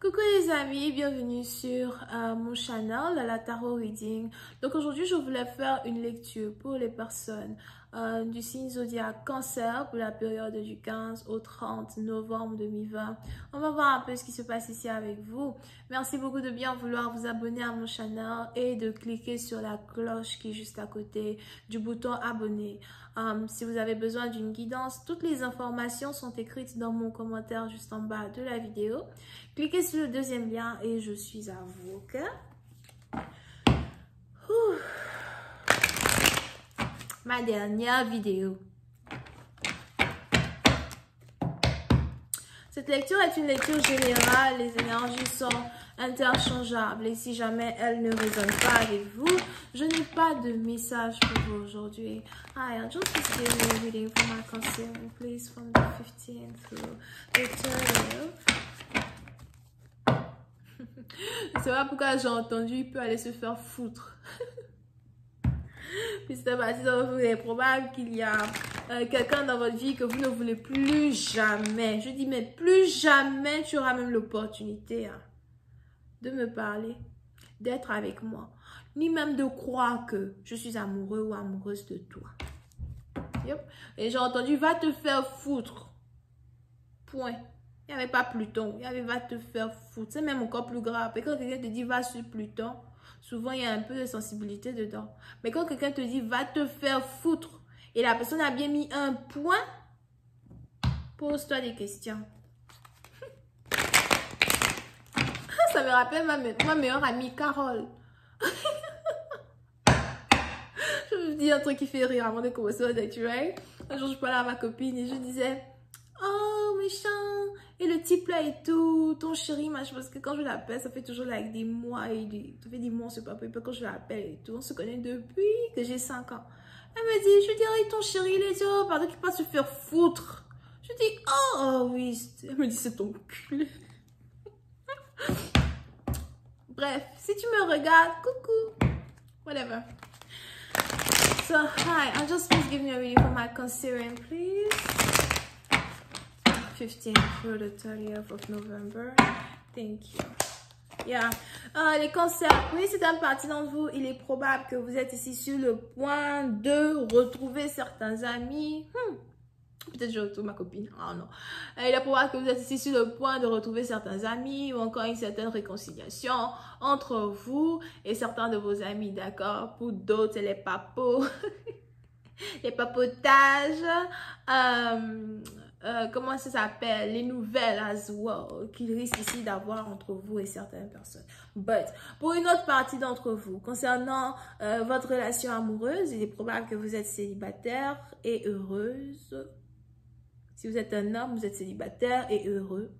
Coucou les amis, bienvenue sur mon channel, la Tarot Reading. Donc aujourd'hui, je voulais faire une lecture pour les personnes du signe zodiaque Cancer pour la période du 15 au 30 novembre 2020. On va voir un peu ce qui se passe ici avec vous. Merci beaucoup de bien vouloir vous abonner à mon channel et de cliquer sur la cloche qui est juste à côté du bouton abonner. Si vous avez besoin d'une guidance, toutes les informations sont écrites dans mon commentaire juste en bas de la vidéo. Cliquez sur le deuxième lien et je suis à vous, ok? Ouh. Ma dernière vidéo. Cette lecture est une lecture générale. Les énergies sont interchangeables et si jamais elles ne résonnent pas avec vous, je n'ai pas de message pour vous aujourd'hui. Hi, I'll just give you a reading for my concern, please, from the 15th through the 30th. C'est pas pourquoi j'ai entendu, il peut aller se faire foutre. Puis c'est parti dans vous, il est probable qu'il y a quelqu'un dans votre vie que vous ne voulez plus jamais. Je dis, mais plus jamais tu auras même l'opportunité de me parler, d'être avec moi, ni même de croire que je suis amoureux ou amoureuse de toi. Yep. Et j'ai entendu, va te faire foutre. Point. Il n'y avait pas Pluton, il y avait va te faire foutre. C'est même encore plus grave. Et quand quelqu'un te dit va sur Pluton, souvent il y a un peu de sensibilité dedans. Mais quand quelqu'un te dit va te faire foutre et la personne a bien mis un point, pose-toi des questions. Ça me rappelle ma meilleure amie Carole. Je vous dis un truc qui fait rire avant de commencer la lecture. Un jour je parlais à ma copine et je disais oh méchant. Et le type là et tout, ton chéri, machin, parce que quand je l'appelle, ça fait toujours like des mois et ça fait des mois, c'est pas peu quand je l'appelle et tout. On se connaît depuis que j'ai 5 ans. Elle me dit, je dirais ton chéri, il est dit, oh, pardon, qu'il peut se faire foutre. Je dis, oh oui. Elle me dit, c'est ton cul. Bref, si tu me regardes, coucou. Whatever. So, hi, I just please give me a reading for my considering, please. 15th through the 30th of November. Thank you. Yeah. Les cancers. Oui, c'est un parti d'entre vous. Il est probable que vous êtes ici sur le point de retrouver certains amis. Peut-être je retrouve ma copine. Oh non. Il est probable que vous êtes ici sur le point de retrouver certains amis ou encore une certaine réconciliation entre vous et certains de vos amis, d'accord? Pour d'autres, c'est les papos. Les papotages. Comment ça s'appelle, les nouvelles as well qu'il risque ici d'avoir entre vous et certaines personnes. But, pour une autre partie d'entre vous, concernant votre relation amoureuse, il est probable que vous êtes célibataire et heureuse. Si vous êtes un homme, vous êtes célibataire et heureux.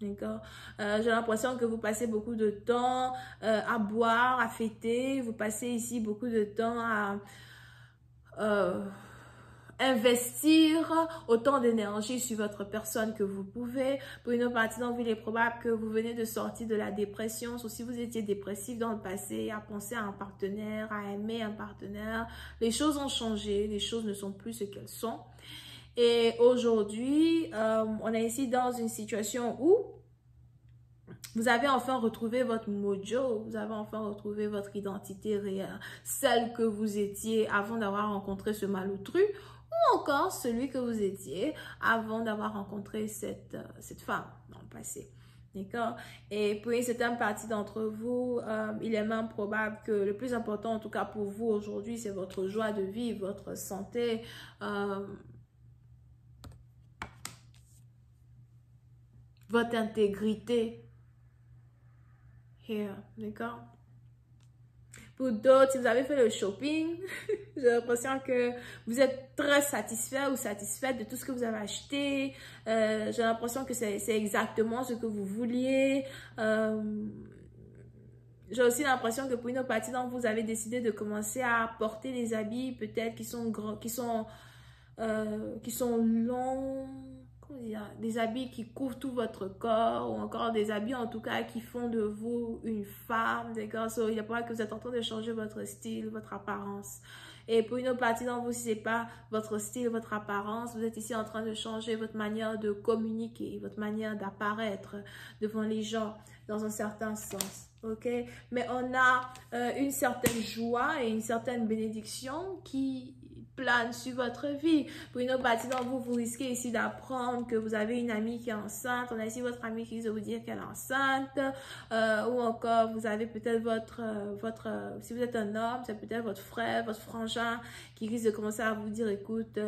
D'accord? J'ai l'impression que vous passez beaucoup de temps à boire, à fêter. Vous passez ici beaucoup de temps à investir autant d'énergie sur votre personne que vous pouvez. Pour une autre partie d'entre vous, il est probable que vous venez de sortir de la dépression. Sauf si vous étiez dépressif dans le passé, à penser à un partenaire, à aimer un partenaire. Les choses ont changé, les choses ne sont plus ce qu'elles sont. Et aujourd'hui, on est ici dans une situation où vous avez enfin retrouvé votre mojo, vous avez enfin retrouvé votre identité réelle, celle que vous étiez avant d'avoir rencontré ce malotru, ou encore celui que vous étiez avant d'avoir rencontré cette femme dans le passé. D'accord? Et pour une certaine partie d'entre vous, il est même probable que le plus important, en tout cas pour vous aujourd'hui, c'est votre joie de vivre, votre santé, votre intégrité. Here, d'accord? Pour d'autres, si vous avez fait le shopping, j'ai l'impression que vous êtes très satisfait ou satisfaite de tout ce que vous avez acheté. J'ai l'impression que c'est exactement ce que vous vouliez. J'ai aussi l'impression que pour une autre partie d'entre vous, vous avez décidé de commencer à porter des habits peut-être qui sont grands, qui sont longs. Des habits qui couvrent tout votre corps ou encore des habits en tout cas qui font de vous une femme, d'accord? Il y a pas que vous êtes en train de changer votre style, votre apparence. Et pour une autre partie d'entre vous, si ce n'est pas votre style, votre apparence, vous êtes ici en train de changer votre manière de communiquer, votre manière d'apparaître devant les gens dans un certain sens. Ok? Mais on a une certaine joie et une certaine bénédiction qui plane sur votre vie. Pour une autre partie d'entre vous, vous risquez ici d'apprendre que vous avez une amie qui est enceinte. On a ici votre amie qui risque de vous dire qu'elle est enceinte. Ou encore, vous avez peut-être si vous êtes un homme, c'est peut-être votre frère, votre frangin qui risque de commencer à vous dire, écoute,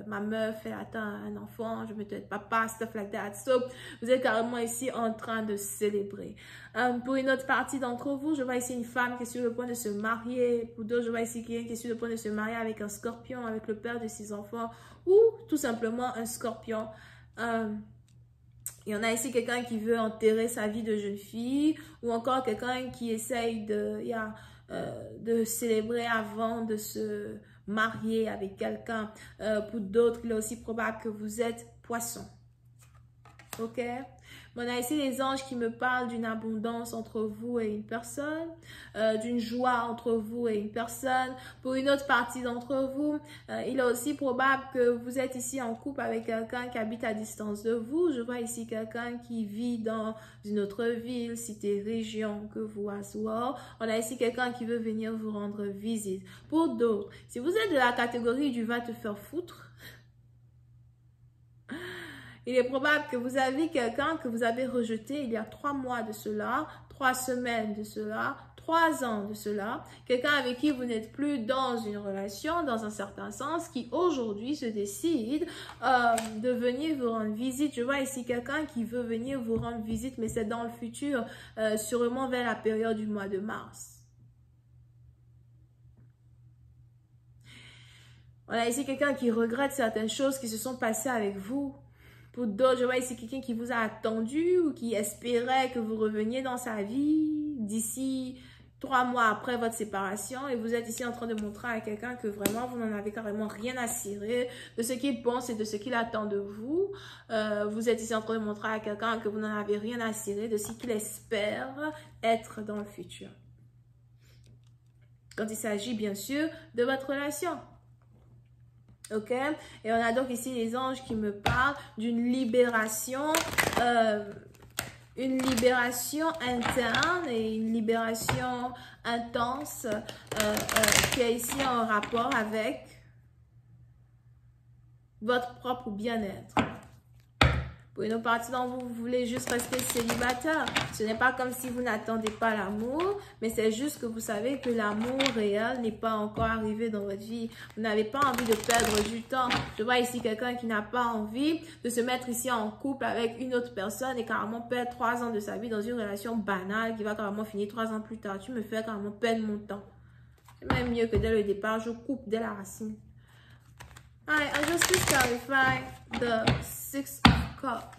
ma meuf, elle attend un enfant, je vais être papa, stuff like that. So, vous êtes carrément ici en train de célébrer. Pour une autre partie d'entre vous, je vois ici une femme qui est sur le point de se marier. Pour d'autres, je vois ici quelqu'un qui est sur le point de se marier avec un scorpion, avec le père de ses enfants, ou tout simplement un scorpion. Il y en a ici quelqu'un qui veut enterrer sa vie de jeune fille, ou encore quelqu'un qui essaye de célébrer avant de se marier avec quelqu'un. Pour d'autres, il est aussi probable que vous êtes poisson. Ok? On a ici les anges qui me parlent d'une abondance entre vous et une personne, d'une joie entre vous et une personne. Pour une autre partie d'entre vous, il est aussi probable que vous êtes ici en couple avec quelqu'un qui habite à distance de vous. Je vois ici quelqu'un qui vit dans une autre ville, cité, région que vous as souvent. On a ici quelqu'un qui veut venir vous rendre visite. Pour d'autres, si vous êtes de la catégorie du va te faire foutre, il est probable que vous avez quelqu'un que vous avez rejeté il y a 3 mois de cela, 3 semaines de cela, 3 ans de cela. Quelqu'un avec qui vous n'êtes plus dans une relation, dans un certain sens, qui aujourd'hui se décide de venir vous rendre visite. Je vois ici quelqu'un qui veut venir vous rendre visite, mais c'est dans le futur, sûrement vers la période du mois de mars. On a ici quelqu'un qui regrette certaines choses qui se sont passées avec vous. Pour d'autres, je vois ici quelqu'un qui vous a attendu ou qui espérait que vous reveniez dans sa vie d'ici 3 mois après votre séparation, et vous êtes ici en train de montrer à quelqu'un que vraiment vous n'en avez carrément rien à cirer de ce qu'il pense et de ce qu'il attend de vous. Vous êtes ici en train de montrer à quelqu'un que vous n'en avez rien à cirer de ce qu'il espère être dans le futur. Quand il s'agit bien sûr de votre relation. Ok, et on a donc ici les anges qui me parlent d'une libération interne et une libération intense qui est ici en rapport avec votre propre bien-être. Pour une autre partie d'entre vous, vous voulez juste rester célibataire. Ce n'est pas comme si vous n'attendez pas l'amour, mais c'est juste que vous savez que l'amour réel n'est pas encore arrivé dans votre vie. Vous n'avez pas envie de perdre du temps. Je vois ici quelqu'un qui n'a pas envie de se mettre ici en couple avec une autre personne et carrément perdre 3 ans de sa vie dans une relation banale qui va carrément finir 3 ans plus tard. Tu me fais carrément perdre mon temps. C'est même mieux que dès le départ, je coupe dès la racine. Alright, I just clarify the 6 of Cups.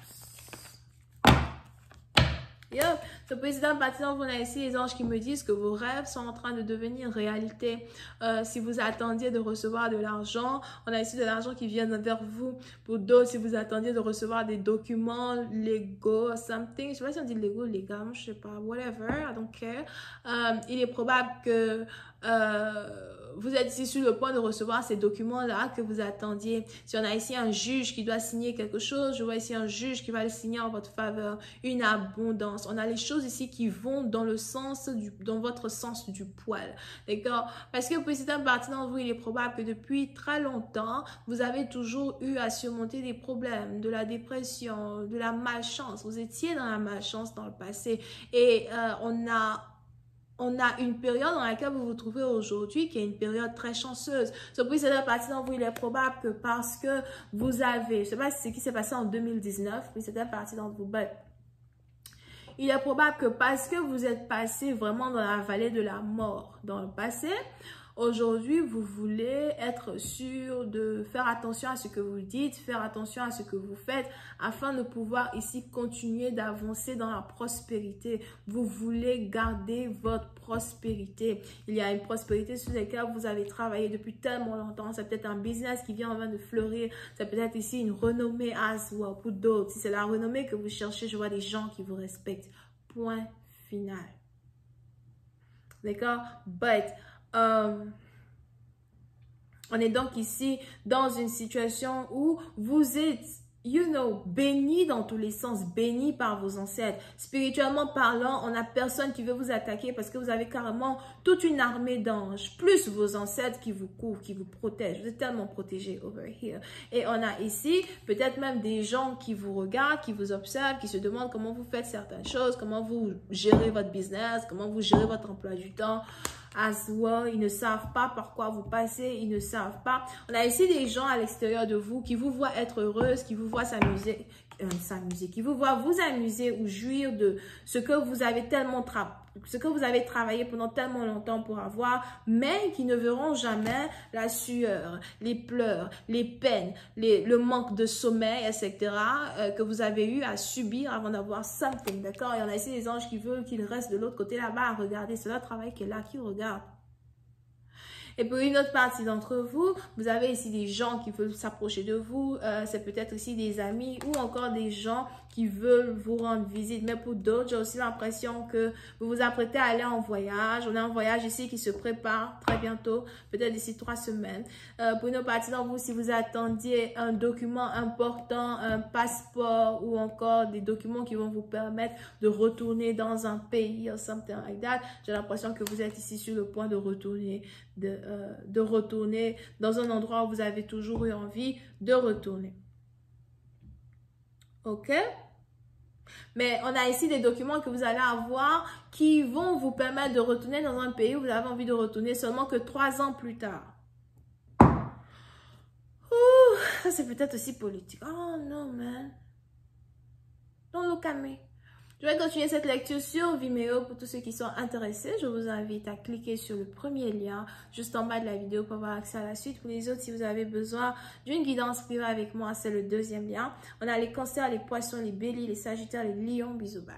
Yo, ce président partisans, vous avez ici les anges qui me disent que vos rêves sont en train de devenir réalité. Si vous attendiez de recevoir de l'argent, on a ici de l'argent qui vient vers vous. Pour d'autres, si vous attendiez de recevoir des documents légaux, something, je sais pas si on dit légaux, légal, je sais pas, whatever, I don't care. Il est probable que vous êtes ici sur le point de recevoir ces documents-là que vous attendiez. Si on a ici un juge qui doit signer quelque chose, je vois ici un juge qui va le signer en votre faveur. Une abondance. On a les choses ici qui vont dans le sens dans votre sens du poil. D'accord? Parce que pour certaines parties d'entre vous, il est probable que depuis très longtemps, vous avez toujours eu à surmonter des problèmes, de la dépression, de la malchance. Vous étiez dans la malchance dans le passé. Et on a une période dans laquelle vous vous trouvez aujourd'hui qui est une période très chanceuse. Puis cette partie d'entre vous, il est probable que parce que vous avez, je ne sais pas ce qui s'est passé en 2019, puis cette partie d'entre vous, il est probable que parce que vous êtes passé vraiment dans la vallée de la mort dans le passé, aujourd'hui, vous voulez être sûr de faire attention à ce que vous dites, faire attention à ce que vous faites, afin de pouvoir ici continuer d'avancer dans la prospérité. Vous voulez garder votre prospérité. Il y a une prospérité sur laquelle vous avez travaillé depuis tellement longtemps. C'est peut-être un business qui vient en train de fleurir. C'est peut-être ici une renommée as well pour d'autres. Si c'est la renommée que vous cherchez, je vois des gens qui vous respectent. Point final. D'accord? On est donc ici dans une situation où vous êtes, béni dans tous les sens, béni par vos ancêtres. Spirituellement parlant, on n'a personne qui veut vous attaquer parce que vous avez carrément toute une armée d'anges, plus vos ancêtres qui vous couvrent, qui vous protègent. Vous êtes tellement protégés over here. Et on a ici peut-être même des gens qui vous regardent, qui vous observent, qui se demandent comment vous faites certaines choses, comment vous gérez votre business, comment vous gérez votre emploi du temps. As well, ils ne savent pas par quoi vous passez, ils ne savent pas. On a ici des gens à l'extérieur de vous qui vous voient être heureuse, qui vous voient s'amuser, qui vous voient vous amuser ou jouir de ce que vous avez travaillé pendant tellement longtemps pour avoir, mais qui ne verront jamais la sueur, les pleurs, les peines, le manque de sommeil, etc. Que vous avez eu à subir avant d'avoir something, d'accord? Il y en a ici des anges qui veulent qu'ils restent de l'autre côté là-bas à regarder. C'est leur travail qui est là, qui regarde. Et pour une autre partie d'entre vous, vous avez ici des gens qui veulent s'approcher de vous. C'est peut-être aussi des amis ou encore des gens qui veulent vous rendre visite. Mais pour d'autres, j'ai aussi l'impression que vous vous apprêtez à aller en voyage. On a un voyage ici qui se prépare très bientôt, peut-être d'ici 3 semaines. Pour une autre partie d'entre vous, si vous attendiez un document important, un passeport ou encore des documents qui vont vous permettre de retourner dans un pays ou something like that, j'ai l'impression que vous êtes ici sur le point de retourner, de retourner dans un endroit où vous avez toujours eu envie de retourner. Ok? Mais on a ici des documents que vous allez avoir qui vont vous permettre de retourner dans un pays où vous avez envie de retourner seulement que 3 ans plus tard. Ouh, ça c'est peut-être aussi politique. Oh non, man. Don't look at me. Je vais continuer cette lecture sur Vimeo pour tous ceux qui sont intéressés. Je vous invite à cliquer sur le premier lien juste en bas de la vidéo pour avoir accès à la suite. Pour les autres, si vous avez besoin d'une guidance privée avec moi, c'est le 2e lien. On a les cancers, les poissons, les béliers, les sagittaires, les lions. Bisous, bye.